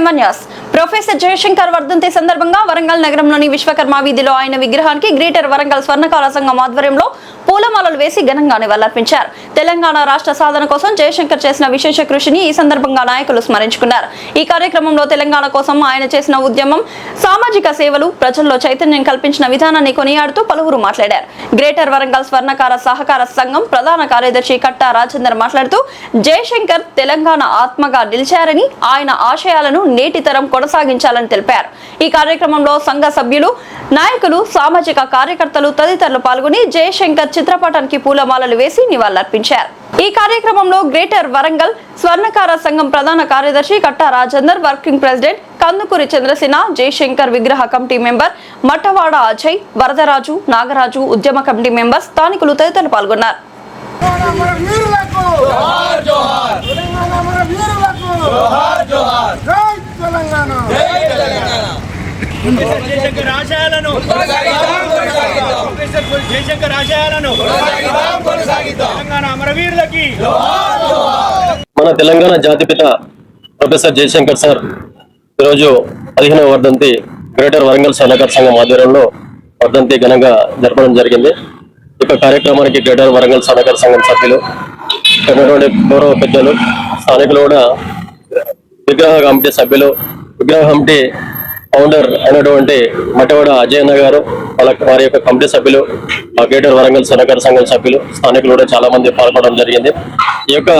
MNS professor Jayashankar వర్ధంతి సందర్భంగా వరంగల్ నగరంలోని విశ్వకర్మ వీధిలో ఆయన విగ్రహానికి గ్రేటర్ వరంగల్ స్వర్ణకార సంఘం ఆధ్వర్యంలో పూలమాలలు వేసి ఘనంగా నివాళులర్పించారు. తెలంగాణ రాష్ట్ర సాధన కోసం జయశంకర్ చేసిన విశేష కృషిని ఈ సందర్భంగా నాయకులు స్మరించుకున్నారు. ఈ కార్యక్రమంలో తెలంగాణ కోసం ఆయన చేసిన ఉద్యమం, సామాజిక సేవలు, ప్రజల్లో చైతన్యం కల్పించిన విధానాన్ని కొనియాడుతూ పలువురు మాట్లాడారు. గ్రేటర్ వరంగల్ స్వర్ణకార సహకార సంఘం ప్రధాన కార్యదర్శి కట్టా రాజేందర్ మాట్లాడుతూ జయశంకర్ తెలంగాణ ఆత్మగా నిలిచారని, ఆయన ఆశయాలను నేటి తరం కొనసాగించాలని తెలిపారు. ఈ కార్యక్రమంలో సంఘ సభ్యులు, నాయకులు, సామాజిక కార్యకర్తలు తదితరులు పాల్గొని జయశంకర్ చిత్రపటానికి పూలమాలలు వేసి నివాళులర్పించారు. ఈ కార్యక్రమంలో గ్రేటర్ వరంగల్ స్వర్ణకార సంఘం ప్రధాన కార్యదర్శి కట్టా రాజేందర్, వర్కింగ్ ప్రెసిడెంట్ కందుకూరి చంద్రసేన, జయశంకర్ విగ్రహ కమిటీ మెంబర్ మట్టవాడ అజయ్, వరదరాజు, నాగరాజు, ఉద్యమ కమిటీ మెంబర్స్, స్థానికులు తదితరులు పాల్గొన్నారు. మన తెలంగాణ జాతిపిత ప్రొఫెసర్ జయశంకర్ సార్ ఈరోజు 15వ వర్ధంతి గ్రేటర్ వరంగల్ స్వర్ణకార సంఘం ఆధ్వర్యంలో వర్ధంతి ఘనంగా జరపడం జరిగింది. ఈ కార్యక్రమానికి గ్రేటర్ వరంగల్ స్వర్ణకార సంఘం సభ్యులు, గౌరవ పెద్దలు, స్థానికులు కూడా, విగ్రహ కమిటీ సభ్యులు, విగ్రహ కమిటీ ఫౌండర్ అయినటువంటి మట్టవాడ అజయ్ అన్న గారు, వారి యొక్క కమిటీ సభ్యులు, గ్రేటర్ వరంగల్ స్వర్ణకార సంఘం సభ్యులు, స్థానికులు కూడా చాలా మంది పాల్గొనడం జరిగింది. ఈ యొక్క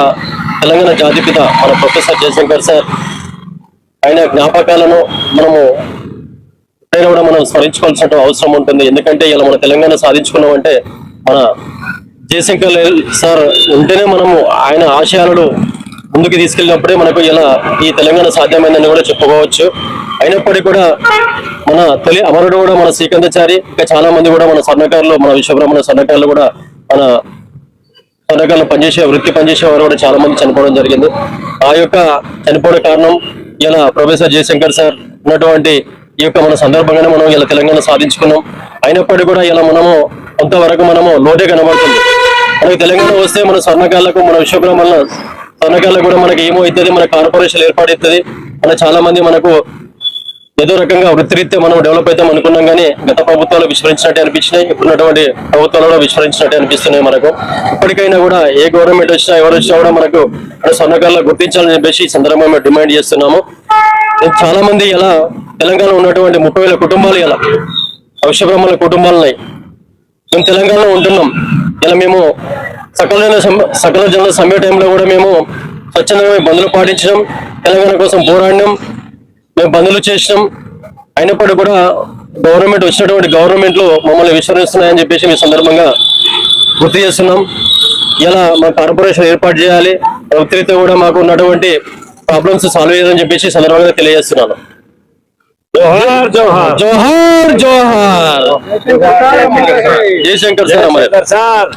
తెలంగాణ జాతిపిత మన ప్రొఫెసర్ జయశంకర్ సార్, ఆయన జ్ఞాపకాలను మనము ఎప్పుడైనా కూడా మనం స్మరించుకోవాల్సిన అవసరం ఉంటుంది. ఎందుకంటే ఇలా మన తెలంగాణ సాధించుకున్నామంటే మన జయశంకర్ సార్ ఉంటేనే మనము ఆయన ఆశయాలను ముందుకు తీసుకెళ్ళినప్పుడే మనకు ఇలా ఈ తెలంగాణ సాధ్యమైందని కూడా చెప్పుకోవచ్చు. అయినప్పటికీ కూడా మన తొలి అమరుడు కూడా మన శ్రీకాంతాచారి, ఇంకా చాలా మంది కూడా మన స్వర్ణకారులు, మన విశ్వబ్రహ్మణ స్వర్ణకారులు కూడా, మన స్వర్ణకారులు వృత్తి పనిచేసే వారు కూడా చాలా మంది చనిపోవడం జరిగింది. ఆ యొక్క చనిపోవడం కారణం ఇలా ప్రొఫెసర్ జయశంకర్ సార్ ఉన్నటువంటి ఈ యొక్క మన సందర్భంగానే మనం ఇలా తెలంగాణ సాధించుకున్నాం. అయినప్పటికీ కూడా ఇలా మనము కొంతవరకు మనము లోటే కనబడుతుంది. మనకి తెలంగాణ వస్తే మన స్వర్ణకారులకు, మన విశ్వబ్రహ్మణ స్వర్ణకారులకు కూడా మనకి ఏమో అవుతుంది, మన కార్పొరేషన్ ఏర్పాటవుతుంది, మన చాలా మంది మనకు ఏదో రకంగా వృత్తిరీత్యా మనం డెవలప్ అవుతాం అనుకున్నాం. కానీ గత ప్రభుత్వాలు విస్మరించినట్టే అనిపించినాయి, ఇప్పుడున్నటువంటి ప్రభుత్వాలు కూడా విస్మరించినట్టే అనిపిస్తున్నాయి మనకు. ఇప్పటికైనా కూడా ఏ గవర్నమెంట్ వచ్చినా, ఎవరు వచ్చినా కూడా మనకు స్వర్ణకారులు గుర్తించాలని చెప్పేసి ఈ సందర్భంగా మేము డిమాండ్ చేస్తున్నాము. చాలా మంది ఇలా తెలంగాణలో ఉన్నటువంటి 30,000 కుటుంబాలు, ఇలా విశ్వబ్రహ్మణ కుటుంబాలున్నాయి. మేము తెలంగాణలో ఉంటున్నాం. ఇలా మేము సకల జనుల సమ్మె టైంలో కూడా మేము స్వచ్ఛందంగా బంధులు పాటించడం, తెలంగాణ కోసం పోరాడినాం, మేము బంధులు చేసినాం. అయినప్పటికీ కూడా గవర్నమెంట్ వచ్చినటువంటి గవర్నమెంట్లు మమ్మల్ని విస్మరిస్తున్నాయని చెప్పేసి మీ సందర్భంగా గుర్తు చేస్తున్నాం. ఇలా మా కార్పొరేషన్ ఏర్పాటు చేయాలి, వృత్తిరీత్యా కూడా మాకు ఉన్నటువంటి ప్రాబ్లమ్స్ సాల్వ్ చేయాలని చెప్పేసి సందర్భంగా తెలియజేస్తున్నాను. జోహార్ జోహార్ జోహార్ జోహార్ జయశంకర్ సార్.